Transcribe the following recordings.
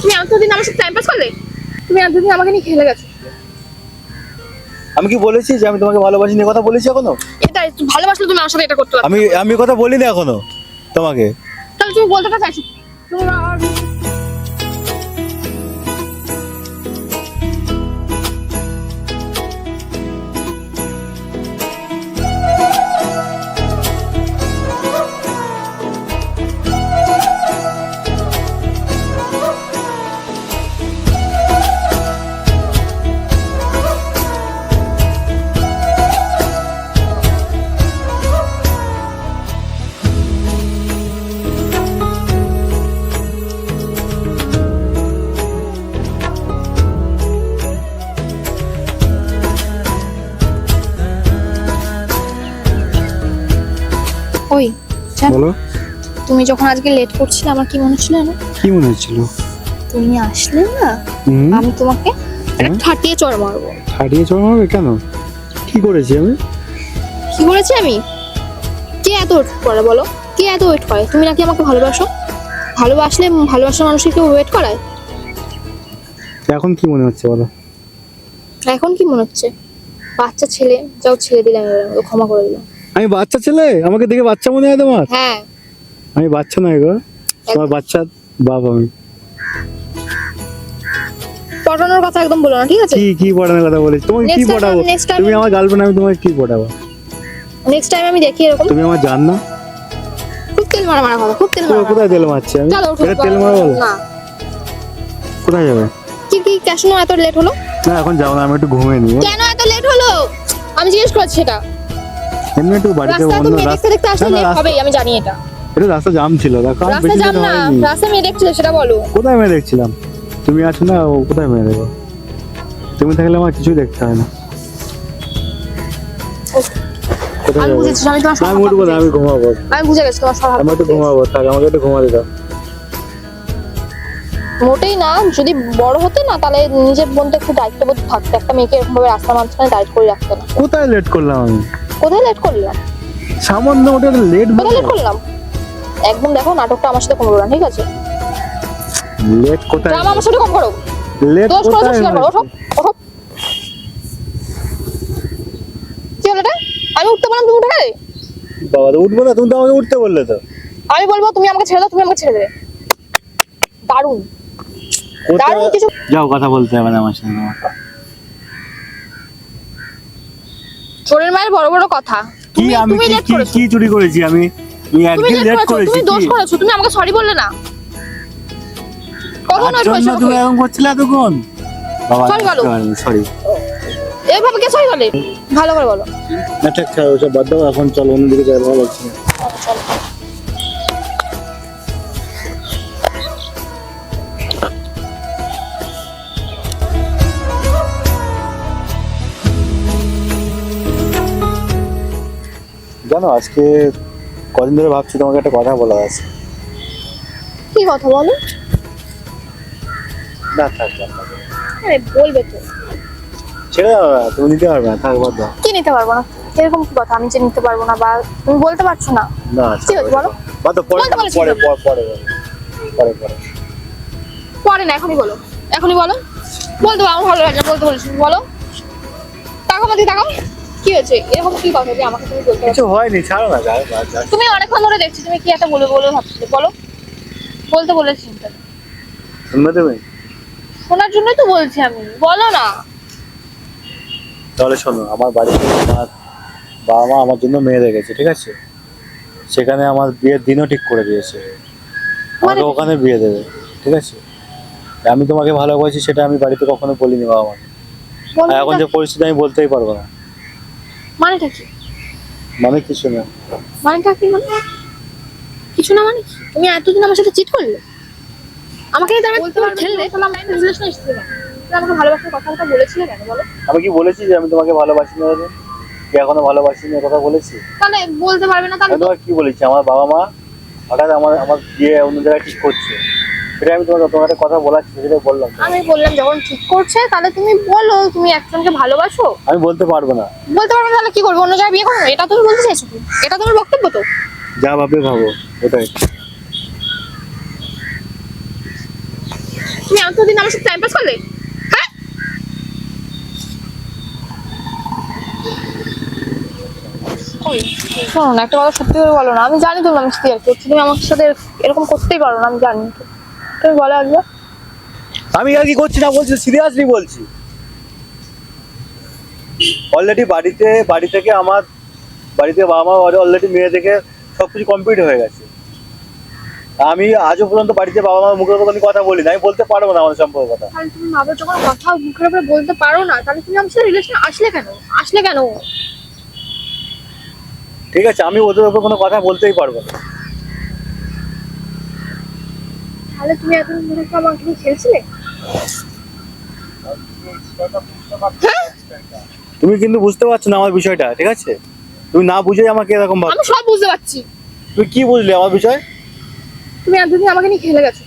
তুমি এতদিন আমার সাথে টাইম পাস করলে, তুমি এতদিন আমাকে নিয়ে খেলে গেছো। আমি কি বলেছি যে আমি তোমাকে ভালোবাসি নিয়ে কথা বলেছি এখনো? এটাই ভালোবাসলে তুমি আমার সাথে এটা করতে পারো। আমি কথা বলিনি এখনো তোমাকে। তাহলে তুমি বলতে কা চাইছো তুমি আমার ওই বলো। তুমি যখন আজকে লেট করছিলে আমার কি মনে হচ্ছিল না? কি মনে হচ্ছিল? তুমি আসলে না, আমি তোমাকে একটা ঠাটিয়ে চড় মারবো। হারিয়ে চড় মারবে কেন? কি করেছি আমি? কি করেছি আমি? কে এত ওয়েট করে বলো? কে এত ওয়েট করে? তুমি নাকি আমাকে ভালোবাসো? ভালোবাসলে ভালোবাসার মানুষকে কেউ ওয়েট করায়? এখন কি মনে হচ্ছে বলো? এখন কি মনে হচ্ছে? বাচ্চা ছেলে, যাও ছেড়ে দিলাম, এবার ক্ষমা করে দিলাম। আমি বাচ্চা ছেলে? আমাকে দেখে বাচ্চা মনে হয় তোমার? হ্যাঁ, আমি বাচ্চা নয় গো, তোমার বাচ্চা বাপ আমি। পটানোর কথা একদম বলো না, ঠিক আছে? কি পড়ানোর কথা বলেছি? তোমাকে কি পড়াবো? তুমি আমার গার্লফ্রেন্ড, আমি তোমাকে কি পড়াবো? নেক্সট টাইম আমি দেখি এরকম তুমি আমার জান না? খুব তেল মারা মারা কথা, খুব তেল মারা। কোথায় তেল মারছি আমি? চলো এটা তেল মারা বলো? না, কোথায় যাবে? কি কেন এত লেট হলো? না এখন যাও না, আমি একটু ঘুমিয়ে নিই। কেন এত লেট হলো আমি জিজ্ঞেস করছি সেটা। এমনি একটু বাড়িতে রাস্তা অন্য তো মেয়ে দেখতে দেখতে আসলে লেট হবেই, আমি জানি এটা। এটা রাস্তা জাম ছিল, দেখো আর রাস্তা বেশি জাম লেট না, হয়নি। রাস্তা মেয়ে দেখছিল সেটা বলো। কোথায় মেয়ে দেখছিলাম? তুমি আছো না, ও কোথায় মেয়ে দেখো? তুমি থাকলে আমার কিছুই দেখতে হয় না। কোথায় আমি যাবো? বুঝেছি, আমি তোমার আমি উঠবো না, আমি ঘুমাবো। আমি বুঝে গেছি তোমার স্বভাব। আমি একটু ঘুমাবো, থাক আমাকে একটু ঘুমাতে দাও। মোটেই না, যদি বড় হতে না তাহলে নিজের বোনটা একটু দায়িত্ববোধ থাকতো, একটা মেয়েকে এরকম ভাবে রাস্তার মাঝখানে দাঁড় করে রাখতো না। কোথায় লেট করলাম আমি? কোথায় লেট করলাম? সামান্য ওটা লেট কোথায় লেট করলাম? একদম দেখো নাটকটা আমার সাথে করো না, ঠিক আছে? লেট কোথায়? ড্রামা আমার সাথে কম করো। লেট দোষ করো, কোথায়? স্বীকার করো, ওঠো ওঠো। কি হলো এটা? আমি উঠতে বললাম তুমি উঠে গেলে? বাবা তো উঠবো না, তুমি তো আমাকে উঠতে বললে তো। আমি বলবো তুমি আমাকে ছেড়ে দাও, তুমি আমাকে ছেড়ে দেবে। দারুণ দারুণ কিছু। যাও, কথা বলতে হবে না আমার সঙ্গে। চোরের মায়ের বড় বড় কথা। কি আমি তুমি লেট করেছো, কি চুরি করেছি আমি? তুমি একদিন লেট লেট করেছো, করেছি। তুমি দোষ করেছো, তুমি আমাকে সরি বললে না। কখন তার লেট জন্য করেছো? তুমি এরকম করছিলে এতক্ষণ? বাবা Sorry বলো। সরি। এইভাবে কে সরি বলে? ভালো করে বলো। না ঠিক আছে, ওসব বাদ দাও, এখন চলো অন্যদিকে যাই, ভালো লাগছে না। চলো। জানো আজকে কদিন ধরে ভাবছি তোমাকে একটা কথা বলা আছে। কি কথা বলো? না থাক না, আরে বলবে তো। ছেড়ে দাও না, তুমি নিতে পারবে না, থাক বাদ দাও। কি নিতে পারবো না? এরকম কি কথা আমি যে নিতে পারবো না বা তুমি বলতে পারছো না? না কি হচ্ছে বলো? বাদ দাও, পরে বলতে বলেছি পরে তো। পরে পরে পরে পরে না, এখনই বলো, এখনই বলো। বলতে আমার ভালো লাগে না, বলতে বলেছি বলো। তাকাও মাঝে তাকাও। কি হয়েছে? এরকম কি কথা যে আমাকে তুমি বলতে কিছু পারছো? হয়নি, ছাড়ো না, যাও বাদ দাও। তুমি অনেকক্ষণ ধরে দেখছি তুমি কি একটা বলে বলে ভাবছিলে, বলো। বলতে বলেছি তো। শুনবে তুমি? শোনার জন্যই তো বলছি আমি, বলো না। তাহলে শোনো, আমার বাড়িতে আমার বাবা মা আমার জন্য মেয়ে রেখেছে, ঠিক আছে? সেখানে আমার বিয়ের দিনও ঠিক করে দিয়েছে, আমাকে ওখানে বিয়ে দেবে, ঠিক আছে? আমি তোমাকে ভালোবাসি সেটা আমি বাড়িতে কখনো বলিনি বাবা মাকে। আর এখন যে পরিস্থিতি আমি বলতেই পারবো না। মানেটা কি? মানে কিছু না। মানেটা কি মানে? কিছু না মানে কি? তুমি এতদিন আমার সাথে চিট করলে, আমাকে তার বলতে খেললে, তাহলে আমি রিলেশন এসেছিল না। তুমি আমাকে ভালোবাসার কথাটা বলেছিলে কেন বলো? আমি কি বলেছি যে আমি তোমাকে ভালোবাসি না? কি এখনো ভালোবাসি না কথা বলেছি? তাহলে বলতে পারবে না আমি তাহলে? তোমাকে কি বলেছি? আমার বাবা মা হঠাৎ আমার বিয়ে অন্য জায়গায় ঠিক করছে, সেটা আমি তোমাকে একটা কথা বলাচ্ছি, সেটা বললাম। আমি বললাম যখন ঠিক করছে তাহলে তুমি বলো তুমি একজনকে ভালোবাসো। আমি বলতে পারবো না। বলতে পারবে না তাহলে কি করবো? অন্য জায়গায় বিয়ে করবো? এটা তুমি বলতে চাইছো কি? এটা তোমার বক্তব্য তো? যা ভাববে ভাবো, ওটাই। কি এতদিন আমার সাথে টাইম পাস করলে? হ্যাঁ, ওই শোনো না, একটা কথা সত্যি করে বলো না। আমি জানি তুমি আমার সাথে করছো, তুমি আমার সাথে এরকম করতেই পারো না, আমি জানি। তুমি বলো একবার। আমি আর কি করছি না বলছি, সিরিয়াসলি বলছি। অলরেডি বাড়ি থেকে আমার বাড়িতে বাবা মা অলরেডি মেয়ে দেখে সবকিছু কমপ্লিট হয়ে গেছে। আমি আজও পর্যন্ত বাড়িতে বাবা মার মুখের উপর কথা বলি না, আমি বলতে পারবো না আমাদের সম্পর্কের কথা। তাহলে তুমি বাবা যখন কথা মুখের উপরে বলতে পারো না, তাহলে তুমি আমার সাথে রিলেশনে আসলে কেন? আসলে কেন? ঠিক আছে, আমি ওদের উপর কোনো কথা বলতেই পারবো না। তাহলে তুমি এতদিন ধরে কি আমাকে নিয়ে খেলছিলে? তুমি কিন্তু বুঝতে পারছো না আমার বিষয়টা, ঠিক আছে? তুমি না বুঝে আমাকে এরকম ভাবছো। আমি সব বুঝতে পারছি। তুমি কি বুঝলে আমার বিষয়? তুমি এতদিন আমাকে নিয়ে খেলে গেছো।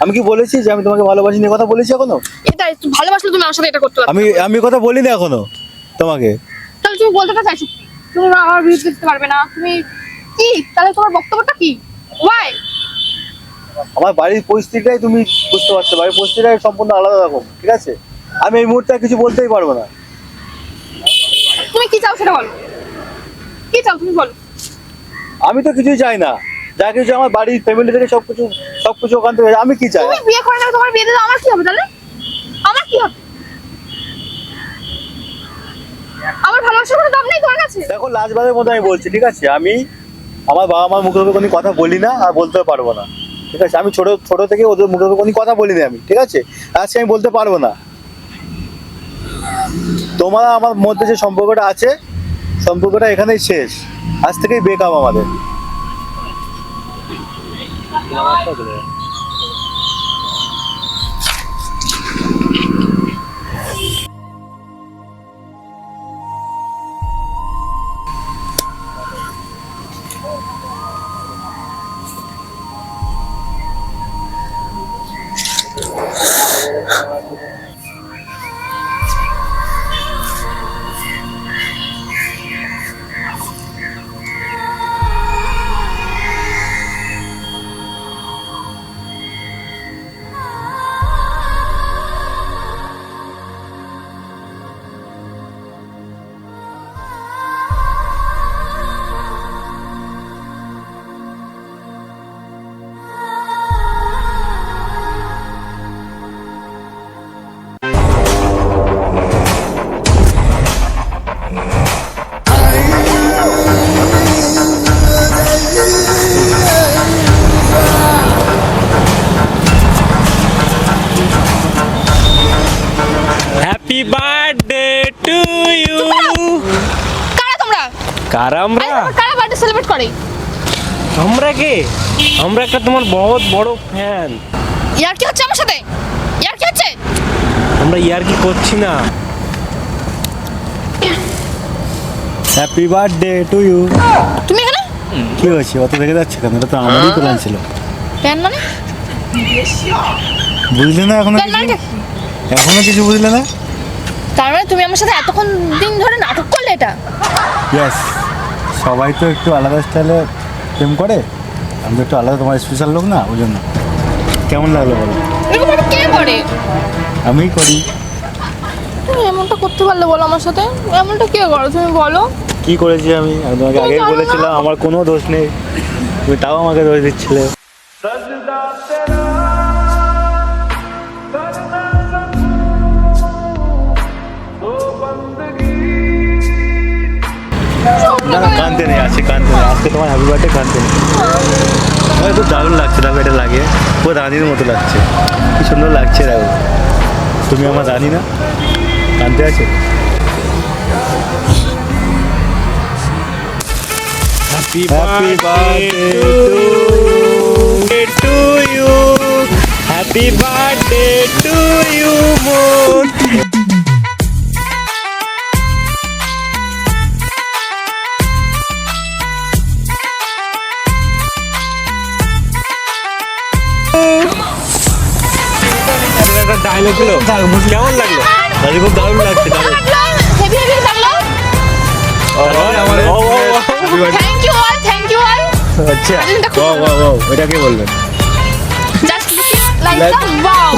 আমি কি বলেছি যে আমি তোমাকে ভালোবাসি নিয়ে কথা বলেছি এখনো? এটা একটু ভালোবাসলে তুমি আমার সাথে এটা করতে পারো। আমি কথা বলিনি এখনো তোমাকে। তাহলে তুমি বলতে চাইছো কি? তুমি আমার বিরুদ্ধে দিতে পারবে না, তুমি কি? তাহলে তোমার বক্তব্যটা কি? ওয়াই? আমার বাড়ির পরিস্থিতিটাই তুমি বুঝতে পারছো, বাড়ির পরিস্থিতিটাই সম্পূর্ণ আলাদা রকম, ঠিক আছে? আমি এই মুহূর্তে আর কিছু বলতেই পারবো না। তুমি কি চাও সেটা বলো। কি চাও তুমি বলো। আমি তো কিছুই চাই না, যা কিছু আমার বাড়ির ফ্যামিলি থেকে সবকিছু ওখান থেকে। আমি কি চাই? তুমি বিয়ে করে নেবে, তোমার বিয়ে দিলে আমার কি হবে তাহলে? আমার কি হবে? আমার ভালোবাসার কোনো দাম নেই তোমার কাছে? দেখো, লাস্টবারের মধ্যে আমি বলছি, ঠিক আছে? আমি আমার বাবা মার মুখের উপর কোনো কথা বলি না আর বলতেও পারবো না, ঠিক আছে? আমি ছোট থেকে ওদের মুখের উপর কোনো কথা বলিনি আমি, ঠিক আছে? আজকে আমি বলতে পারবো না। তোমার আমার মধ্যে যে সম্পর্কটা আছে, সম্পর্কটা এখানেই শেষ। আজ থেকেই ব্রেকআপ আমাদের। Happy birthday to you. কারা তোমরা? কারা আমরা? কারা বার্থডে সেলিব্রেট করে? আমরা কে? আমরা একটা তোমার বহুত বড় ফ্যান। ইয়ার কি হচ্ছে আমার সাথে? ইয়ার কি হচ্ছে? আমরা ইয়ার কি করছি না। Happy birthday to you. তুমি এখানে কি হয়েছে? অত রেগে যাচ্ছে কেন? এটা তো আমারই প্ল্যান ছিল। প্ল্যান মানে? বুঝলে না এখনো? প্ল্যান মানে কি? এখনো কিছু বুঝলে না? তার মানে তুমি আমার সাথে এতক্ষণ দিন ধরে নাটক করলে এটা? ইয়েস, সবাই তো একটু আলাদা স্টাইলে প্রেম করে, আমি তো একটু আলাদা, তোমার স্পেশাল লোক না, ওই জন্য। কেমন লাগলো বলো? এরকম একটা কে করে? আমিই করি। তুমি এমনটা করতে পারলে বলো আমার সাথে? এমনটা কে করো তুমি বলো? কি করেছি আমি? আমি তোমাকে তুমি আগেই জানো না? বলেছিলাম আমার কোনো দোষ নেই, তুমি তাও আমাকে দোষ দিচ্ছিলে। না না, কানতে নেই, আজকে কানতে নেই। আজকে তোমার হ্যাপি বার্থডে, কানতে নেই। আমার খুব দারুণ লাগছে, দেখো এটা লাগিয়ে পুরো রানীর মতো লাগছে। কি সুন্দর লাগছে দেখো। তুমি আমার রানী না? কানতে আছে? Happy happy birthday to you. Happy birthday to you মন। একটা ডায়লগ ছিল, কেমন লাগলো? আজকে খুব দারুণ লাগছে, দারুণ। হেভি হেভি লাগলো। Thank you all, thank you all. আচ্ছা, আজকে এটা খুব- ও এটা কে বলবেন? জাস্ট লুকিং একদম বাহ